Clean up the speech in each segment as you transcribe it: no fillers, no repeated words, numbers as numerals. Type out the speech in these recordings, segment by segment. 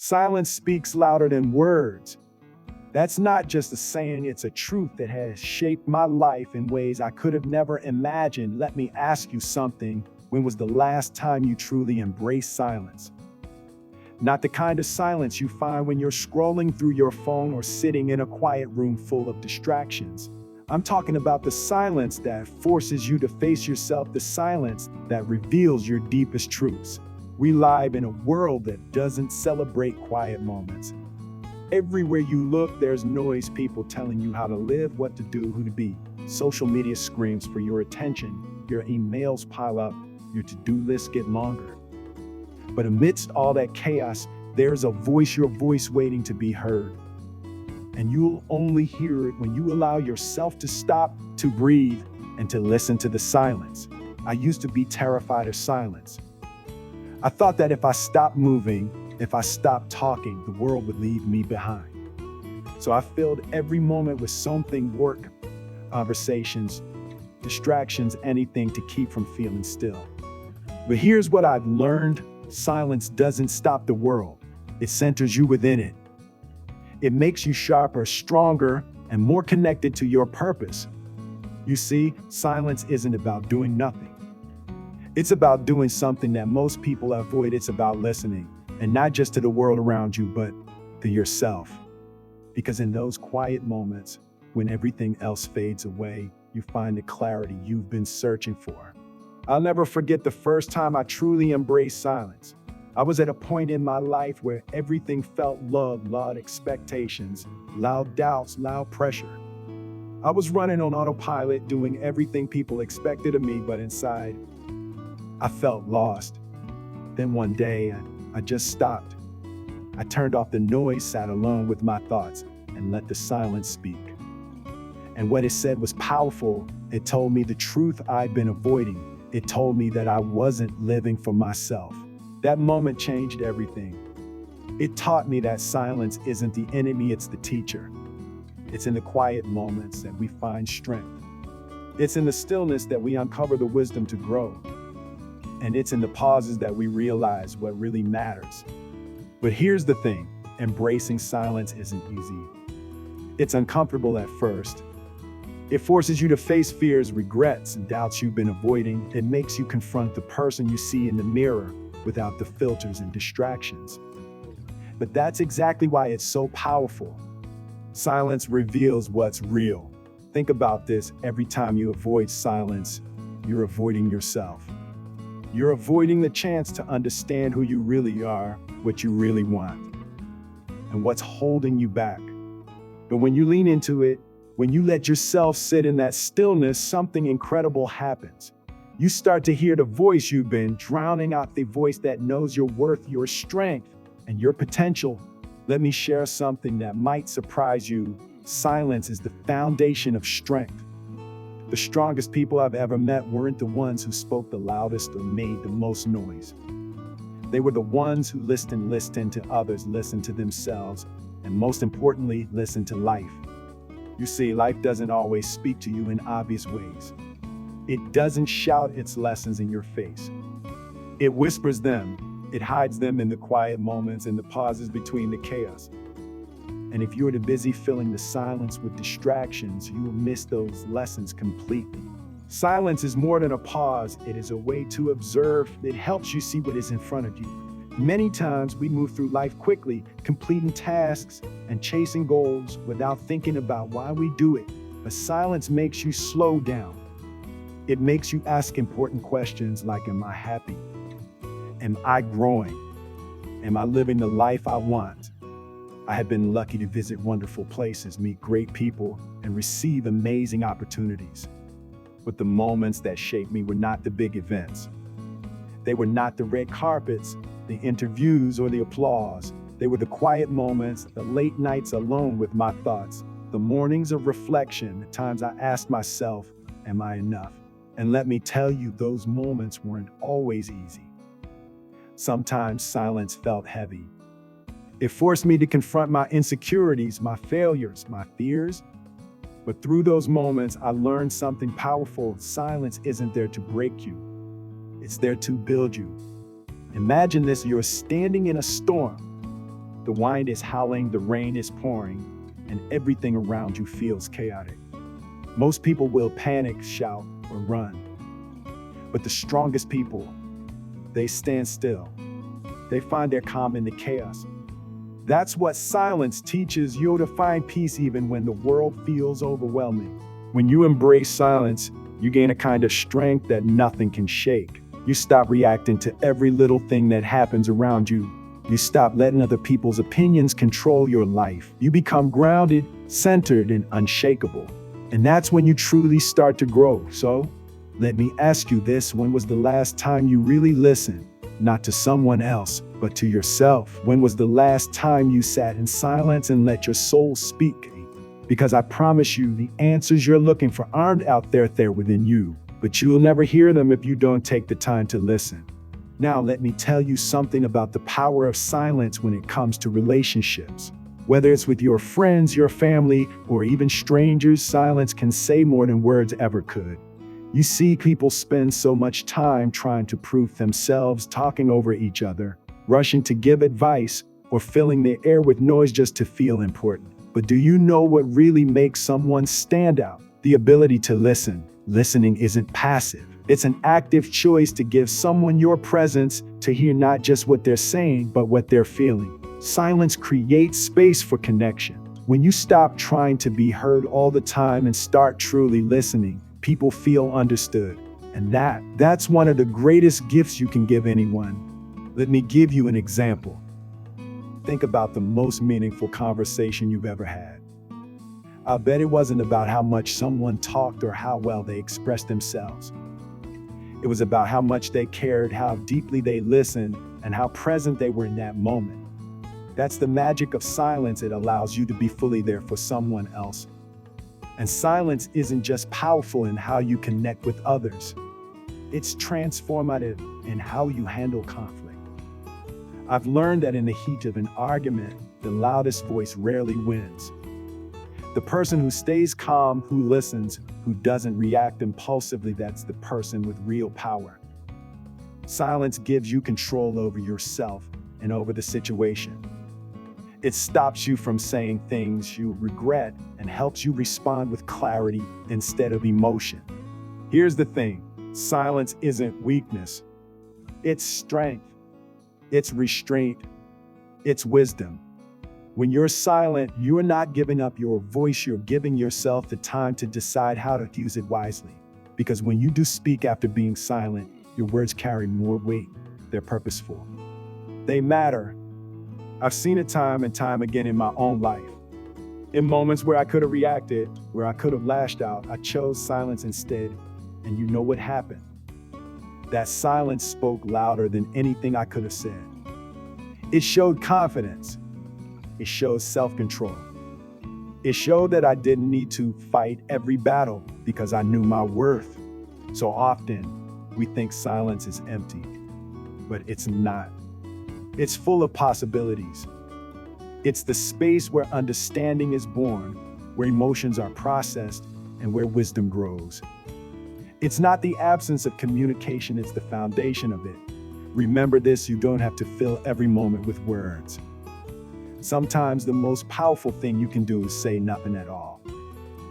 Silence speaks louder than words. That's not just a saying, it's a truth that has shaped my life in ways I could have never imagined. Let me ask you something. When was the last time you truly embraced silence? Not the kind of silence you find when you're scrolling through your phone or sitting in a quiet room full of distractions. I'm talking about the silence that forces you to face yourself, the silence that reveals your deepest truths. We live in a world that doesn't celebrate quiet moments. Everywhere you look, there's noise, people telling you how to live, what to do, who to be. Social media screams for your attention. Your emails pile up, your to-do lists get longer. But amidst all that chaos, there's a voice, your voice waiting to be heard. And you'll only hear it when you allow yourself to stop, to breathe, and to listen to the silence. I used to be terrified of silence. I thought that if I stopped moving, if I stopped talking, the world would leave me behind. So I filled every moment with something: work, conversations, distractions, anything to keep from feeling still. But here's what I've learned: silence doesn't stop the world. It centers you within it. It makes you sharper, stronger, and more connected to your purpose. You see, silence isn't about doing nothing. It's about doing something that most people avoid. It's about listening, and not just to the world around you, but to yourself. Because in those quiet moments, when everything else fades away, you find the clarity you've been searching for. I'll never forget the first time I truly embraced silence. I was at a point in my life where everything felt loud expectations, loud doubts, loud pressure. I was running on autopilot, doing everything people expected of me, but inside, I felt lost. Then one day, I just stopped. I turned off the noise, sat alone with my thoughts, and let the silence speak. And what it said was powerful. It told me the truth I'd been avoiding. It told me that I wasn't living for myself. That moment changed everything. It taught me that silence isn't the enemy, it's the teacher. It's in the quiet moments that we find strength. It's in the stillness that we uncover the wisdom to grow. And it's in the pauses that we realize what really matters. But here's the thing: embracing silence isn't easy. It's uncomfortable at first. It forces you to face fears, regrets, and doubts you've been avoiding. It makes you confront the person you see in the mirror without the filters and distractions. But that's exactly why it's so powerful. Silence reveals what's real. Think about this: every time you avoid silence, you're avoiding yourself. You're avoiding the chance to understand who you really are, what you really want, and what's holding you back. But when you lean into it, when you let yourself sit in that stillness, something incredible happens. You start to hear the voice you've been drowning out, the voice that knows your worth, your strength, and your potential. Let me share something that might surprise you. Silence is the foundation of strength. The strongest people I've ever met weren't the ones who spoke the loudest or made the most noise. They were the ones who listened to others, listened to themselves, and most importantly, listened to life. You see, life doesn't always speak to you in obvious ways. It doesn't shout its lessons in your face. It whispers them. It hides them in the quiet moments, in the pauses between the chaos. And if you're too busy filling the silence with distractions, you will miss those lessons completely. Silence is more than a pause. It is a way to observe. It helps you see what is in front of you. Many times we move through life quickly, completing tasks and chasing goals without thinking about why we do it. But silence makes you slow down. It makes you ask important questions like, am I happy? Am I growing? Am I living the life I want? I have been lucky to visit wonderful places, meet great people, and receive amazing opportunities. But the moments that shaped me were not the big events. They were not the red carpets, the interviews, or the applause. They were the quiet moments, the late nights alone with my thoughts, the mornings of reflection, the times I asked myself, am I enough? And let me tell you, those moments weren't always easy. Sometimes silence felt heavy. It forced me to confront my insecurities, my failures, my fears. But through those moments, I learned something powerful. Silence isn't there to break you. It's there to build you. Imagine this: you're standing in a storm. The wind is howling, the rain is pouring, and everything around you feels chaotic. Most people will panic, shout, or run. But the strongest people, they stand still. They find their calm in the chaos. That's what silence teaches you, to find peace even when the world feels overwhelming. When you embrace silence, you gain a kind of strength that nothing can shake. You stop reacting to every little thing that happens around you. You stop letting other people's opinions control your life. You become grounded, centered, and unshakable. And that's when you truly start to grow. So, let me ask you this: when was the last time you really listened? Not to someone else, but to yourself. When was the last time you sat in silence and let your soul speak? Because I promise you, the answers you're looking for aren't out there, they're within you. But you'll never hear them if you don't take the time to listen. Now, let me tell you something about the power of silence when it comes to relationships. Whether it's with your friends, your family, or even strangers, silence can say more than words ever could. You see, people spend so much time trying to prove themselves, talking over each other, rushing to give advice, or filling the air with noise just to feel important. But do you know what really makes someone stand out? The ability to listen. Listening isn't passive. It's an active choice to give someone your presence, to hear not just what they're saying, but what they're feeling. Silence creates space for connection. When you stop trying to be heard all the time and start truly listening, people feel understood. And that's one of the greatest gifts you can give anyone. Let me give you an example. Think about the most meaningful conversation you've ever had. I bet it wasn't about how much someone talked or how well they expressed themselves. It was about how much they cared, how deeply they listened, and how present they were in that moment. That's the magic of silence. It allows you to be fully there for someone else. And silence isn't just powerful in how you connect with others. It's transformative in how you handle conflict. I've learned that in the heat of an argument, the loudest voice rarely wins. The person who stays calm, who listens, who doesn't react impulsively, that's the person with real power. Silence gives you control over yourself and over the situation. It stops you from saying things you regret and helps you respond with clarity instead of emotion. Here's the thing: silence isn't weakness. It's strength. It's restraint. It's wisdom. When you're silent, you're not giving up your voice, you're giving yourself the time to decide how to use it wisely. Because when you do speak after being silent, your words carry more weight. They're purposeful. They matter. I've seen it time and time again in my own life. In moments where I could have reacted, where I could have lashed out, I chose silence instead. And you know what happened? That silence spoke louder than anything I could have said. It showed confidence. It showed self-control. It showed that I didn't need to fight every battle because I knew my worth. So often, we think silence is empty, but it's not. It's full of possibilities. It's the space where understanding is born, where emotions are processed, and where wisdom grows. It's not the absence of communication, it's the foundation of it. Remember this: you don't have to fill every moment with words. Sometimes the most powerful thing you can do is say nothing at all.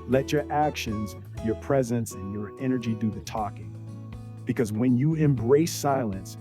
Let your actions, your presence, and your energy do the talking. Because when you embrace silence,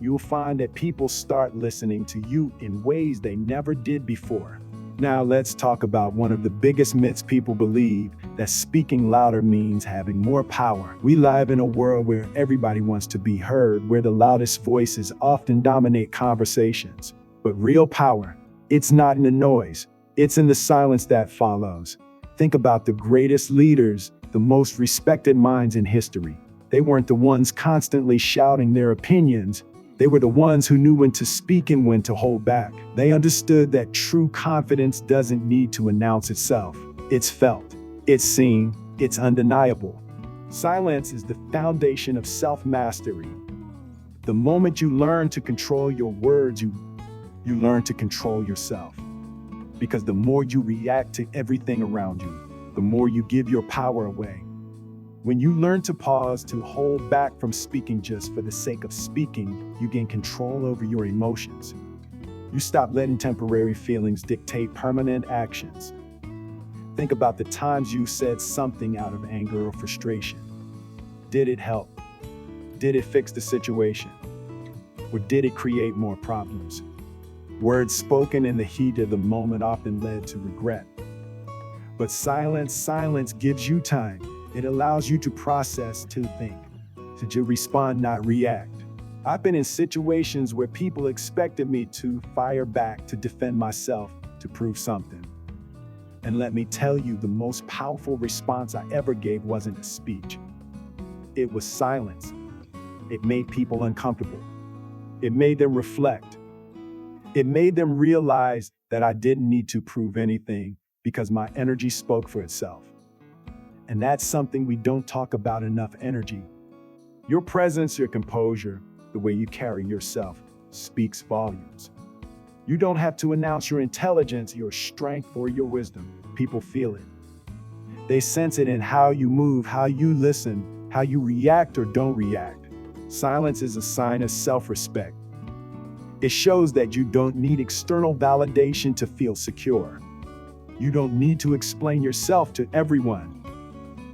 you'll find that people start listening to you in ways they never did before. Now let's talk about one of the biggest myths. People believe that speaking louder means having more power. We live in a world where everybody wants to be heard, where the loudest voices often dominate conversations. But real power, it's not in the noise, it's in the silence that follows. Think about the greatest leaders, the most respected minds in history. They weren't the ones constantly shouting their opinions. They were the ones who knew when to speak and when to hold back. They understood that true confidence doesn't need to announce itself. It's felt, it's seen, it's undeniable. Silence is the foundation of self-mastery. The moment you learn to control your words, you learn to control yourself. Because the more you react to everything around you, the more you give your power away. When you learn to pause, to hold back from speaking just for the sake of speaking, you gain control over your emotions. You stop letting temporary feelings dictate permanent actions. Think about the times you said something out of anger or frustration. Did it help? Did it fix the situation? Or did it create more problems? Words spoken in the heat of the moment often led to regret. But silence gives you time. It allows you to process, to think, to respond, not react. I've been in situations where people expected me to fire back, to defend myself, to prove something. And let me tell you, the most powerful response I ever gave wasn't a speech. It was silence. It made people uncomfortable. It made them reflect. It made them realize that I didn't need to prove anything because my energy spoke for itself. And that's something we don't talk about enough: energy. Your presence, your composure, the way you carry yourself speaks volumes. You don't have to announce your intelligence, your strength, or your wisdom. People feel it. They sense it in how you move, how you listen, how you react or don't react. Silence is a sign of self-respect. It shows that you don't need external validation to feel secure. You don't need to explain yourself to everyone.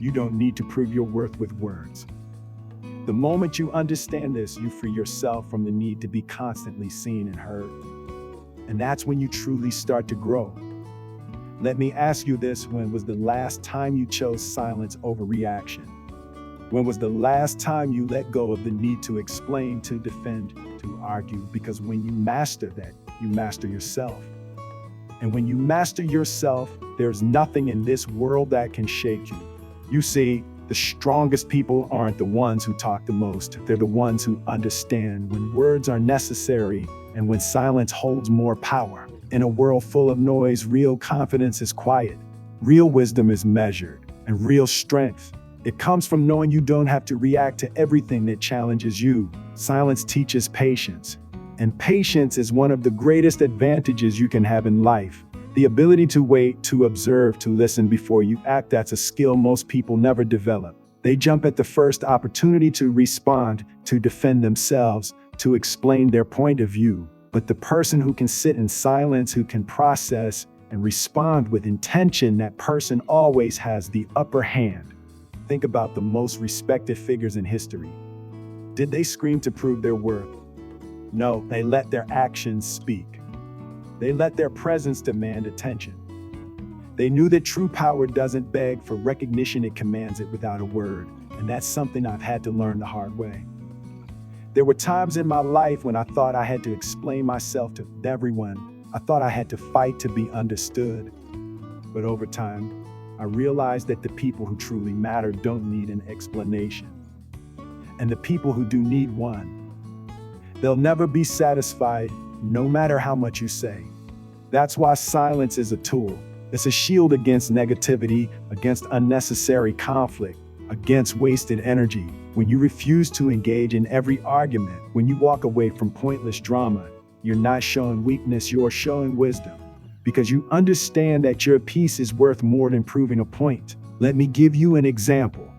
You don't need to prove your worth with words. The moment you understand this, you free yourself from the need to be constantly seen and heard. And that's when you truly start to grow. Let me ask you this: when was the last time you chose silence over reaction? When was the last time you let go of the need to explain, to defend, to argue? Because when you master that, you master yourself. And when you master yourself, there's nothing in this world that can shake you. You see, the strongest people aren't the ones who talk the most. They're the ones who understand when words are necessary and when silence holds more power. In a world full of noise, real confidence is quiet. Real wisdom is measured. And real strength, it comes from knowing you don't have to react to everything that challenges you. Silence teaches patience. And patience is one of the greatest advantages you can have in life. The ability to wait, to observe, to listen before you act. That's a skill most people never develop. They jump at the first opportunity to respond, to defend themselves, to explain their point of view. But the person who can sit in silence, who can process and respond with intention, that person always has the upper hand. Think about the most respected figures in history. Did they scream to prove their worth? No, they let their actions speak. They let their presence demand attention. They knew that true power doesn't beg for recognition, it commands it without a word. And that's something I've had to learn the hard way. There were times in my life when I thought I had to explain myself to everyone. I thought I had to fight to be understood. But over time, I realized that the people who truly matter don't need an explanation. And the people who do need one, they'll never be satisfied, no matter how much you say. That's why silence is a tool. It's a shield against negativity, against unnecessary conflict, against wasted energy. When you refuse to engage in every argument, when you walk away from pointless drama, you're not showing weakness, you're showing wisdom. Because you understand that your peace is worth more than proving a point. Let me give you an example.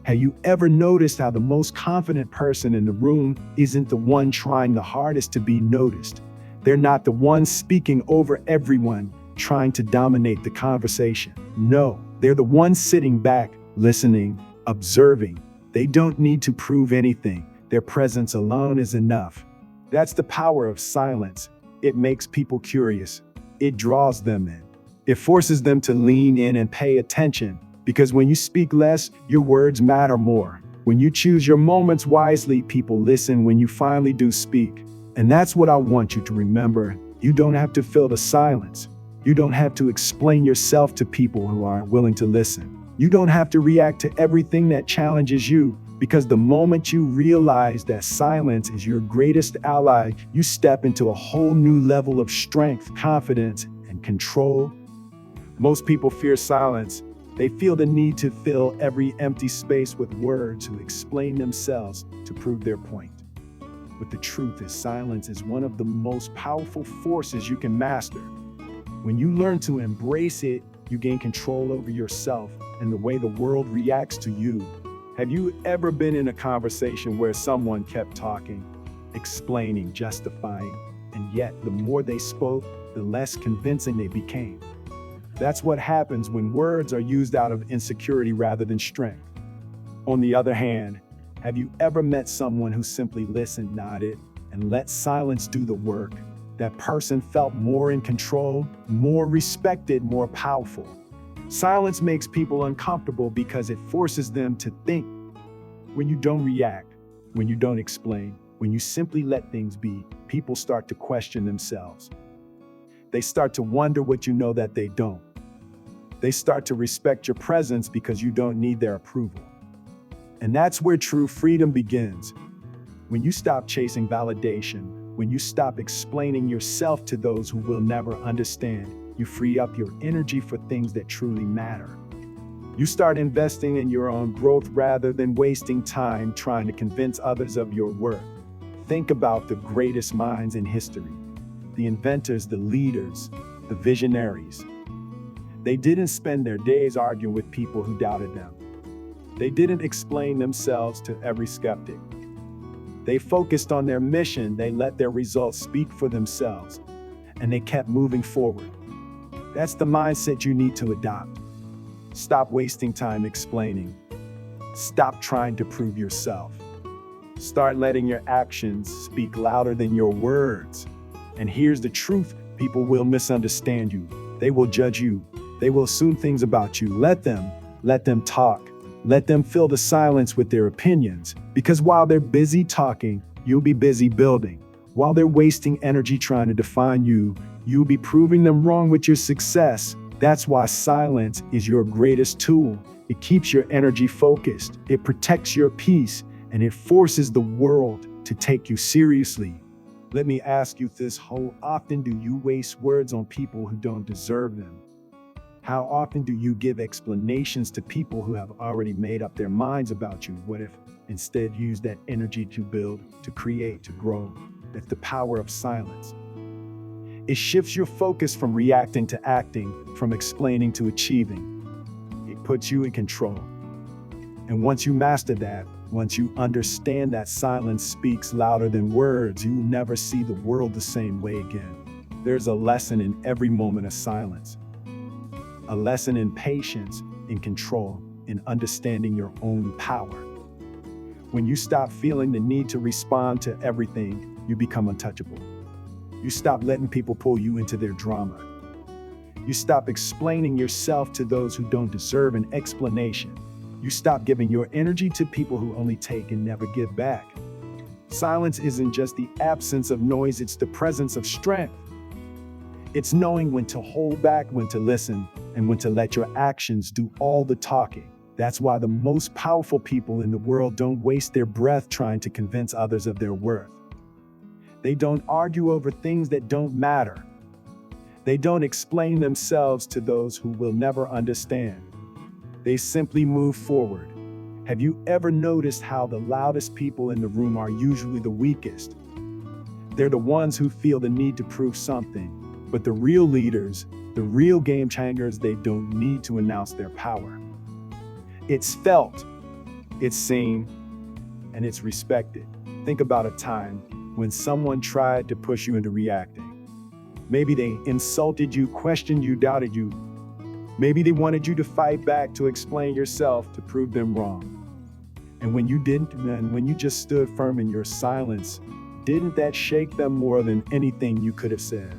Have you ever noticed how the most confident person in the room isn't the one trying the hardest to be noticed? They're not the ones speaking over everyone, trying to dominate the conversation. No, they're the ones sitting back, listening, observing. They don't need to prove anything. Their presence alone is enough. That's the power of silence. It makes people curious. It draws them in. It forces them to lean in and pay attention. Because when you speak less, your words matter more. When you choose your moments wisely, people listen when you finally do speak. And that's what I want you to remember. You don't have to fill the silence. You don't have to explain yourself to people who aren't willing to listen. You don't have to react to everything that challenges you, because the moment you realize that silence is your greatest ally, you step into a whole new level of strength, confidence, and control. Most people fear silence. They feel the need to fill every empty space with words, to explain themselves, to prove their point. But the truth is, silence is one of the most powerful forces you can master. When you learn to embrace it, you gain control over yourself and the way the world reacts to you. Have you ever been in a conversation where someone kept talking, explaining, justifying, and and yet the more they spoke, the less convincing they became. That's what happens when words are used out of insecurity rather than strength. On the other hand, have you ever met someone who simply listened, nodded, and let silence do the work? That person felt more in control, more respected, more powerful. Silence makes people uncomfortable because it forces them to think. When you don't react, when you don't explain, when you simply let things be, people start to question themselves. They start to wonder what you know that they don't. They start to respect your presence because you don't need their approval. And that's where true freedom begins. When you stop chasing validation, when you stop explaining yourself to those who will never understand, you free up your energy for things that truly matter. You start investing in your own growth rather than wasting time trying to convince others of your worth. Think about the greatest minds in history, the inventors, the leaders, the visionaries. They didn't spend their days arguing with people who doubted them. They didn't explain themselves to every skeptic. They focused on their mission, they let their results speak for themselves, and they kept moving forward. That's the mindset you need to adopt. Stop wasting time explaining. Stop trying to prove yourself. Start letting your actions speak louder than your words. And here's the truth, people will misunderstand you. They will judge you. They will assume things about you. Let them talk. Let them fill the silence with their opinions, because while they're busy talking, you'll be busy building. While they're wasting energy trying to define you, you'll be proving them wrong with your success. That's why silence is your greatest tool. It keeps your energy focused, it protects your peace, and it forces the world to take you seriously. Let me ask you this: how often do you waste words on people who don't deserve them? How often do you give explanations to people who have already made up their minds about you? What if instead you use that energy to build, to create, to grow? That's the power of silence. It shifts your focus from reacting to acting, from explaining to achieving. It puts you in control. And once you master that, once you understand that silence speaks louder than words, you will never see the world the same way again. There's a lesson in every moment of silence. A lesson in patience, in control, in understanding your own power. When you stop feeling the need to respond to everything, you become untouchable. You stop letting people pull you into their drama. You stop explaining yourself to those who don't deserve an explanation. You stop giving your energy to people who only take and never give back. Silence isn't just the absence of noise, it's the presence of strength. It's knowing when to hold back, when to listen, and when to let your actions do all the talking. That's why the most powerful people in the world don't waste their breath trying to convince others of their worth. They don't argue over things that don't matter. They don't explain themselves to those who will never understand. They simply move forward. Have you ever noticed how the loudest people in the room are usually the weakest? They're the ones who feel the need to prove something. But the real leaders, the real game changers, they don't need to announce their power. It's felt, it's seen, and it's respected. Think about a time when someone tried to push you into reacting. Maybe they insulted you, questioned you, doubted you. Maybe they wanted you to fight back, to explain yourself, to prove them wrong. And when you didn't, and when you just stood firm in your silence, didn't that shake them more than anything you could have said?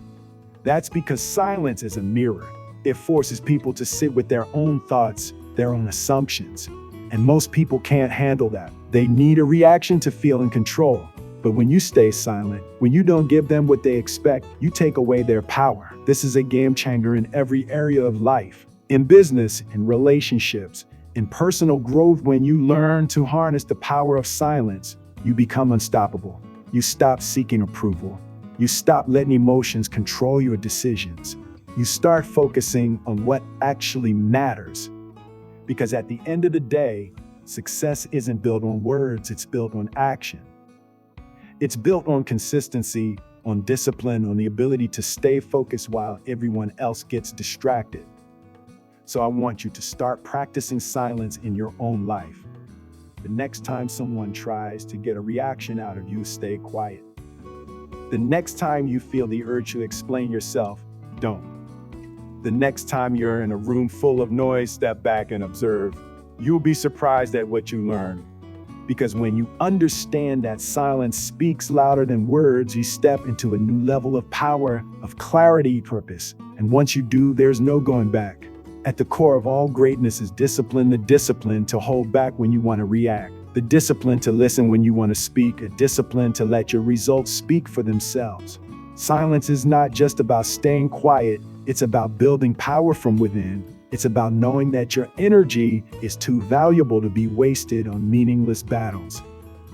That's because silence is a mirror. It forces people to sit with their own thoughts, their own assumptions. And most people can't handle that. They need a reaction to feel in control. But when you stay silent, when you don't give them what they expect, you take away their power. This is a game changer in every area of life, in business, in relationships, in personal growth. When you learn to harness the power of silence, you become unstoppable. You stop seeking approval. You stop letting emotions control your decisions. You start focusing on what actually matters. Because at the end of the day, success isn't built on words, it's built on action. It's built on consistency, on discipline, on the ability to stay focused while everyone else gets distracted. So I want you to start practicing silence in your own life. The next time someone tries to get a reaction out of you, stay quiet. The next time you feel the urge to explain yourself, don't. The next time you're in a room full of noise, step back and observe. You'll be surprised at what you learn. Because when you understand that silence speaks louder than words, you step into a new level of power, of clarity, purpose. And once you do, there's no going back. At the core of all greatness is discipline, the discipline to hold back when you want to react, the discipline to listen when you want to speak, a discipline to let your results speak for themselves. Silence is not just about staying quiet, it's about building power from within. It's about knowing that your energy is too valuable to be wasted on meaningless battles.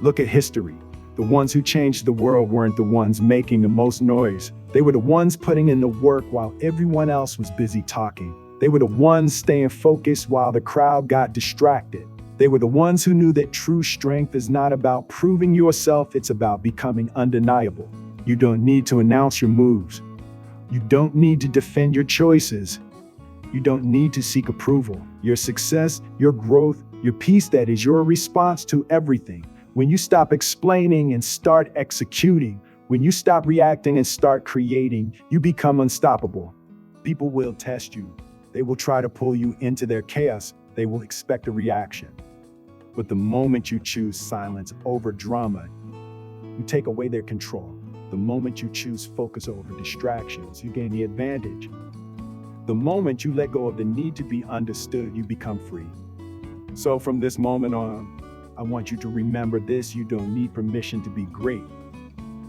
Look at history. The ones who changed the world weren't the ones making the most noise. They were the ones putting in the work while everyone else was busy talking. They were the ones staying focused while the crowd got distracted. They were the ones who knew that true strength is not about proving yourself, it's about becoming undeniable. You don't need to announce your moves. You don't need to defend your choices. You don't need to seek approval. Your success, your growth, your peace, that is your response to everything. When you stop explaining and start executing, when you stop reacting and start creating, you become unstoppable. People will test you. They will try to pull you into their chaos. They will expect a reaction. But the moment you choose silence over drama, you take away their control. The moment you choose focus over distractions, you gain the advantage. The moment you let go of the need to be understood, you become free. So from this moment on, I want you to remember this: you don't need permission to be great.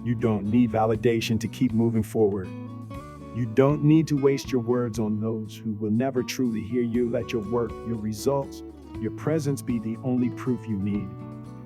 You don't need validation to keep moving forward. You don't need to waste your words on those who will never truly hear you. Let your work, your results, your presence be the only proof you need.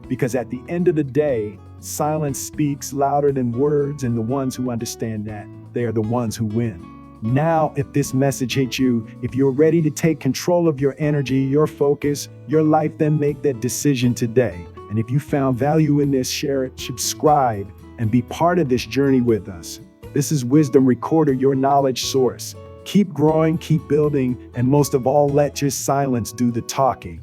Because at the end of the day, silence speaks louder than words, and the ones who understand that, they are the ones who win. Now, if this message hit you, if you're ready to take control of your energy, your focus, your life, then make that decision today. And if you found value in this, share it, subscribe, and be part of this journey with us. This is Wisdom Recorder, your knowledge source. Keep growing, keep building, and most of all, let your silence do the talking.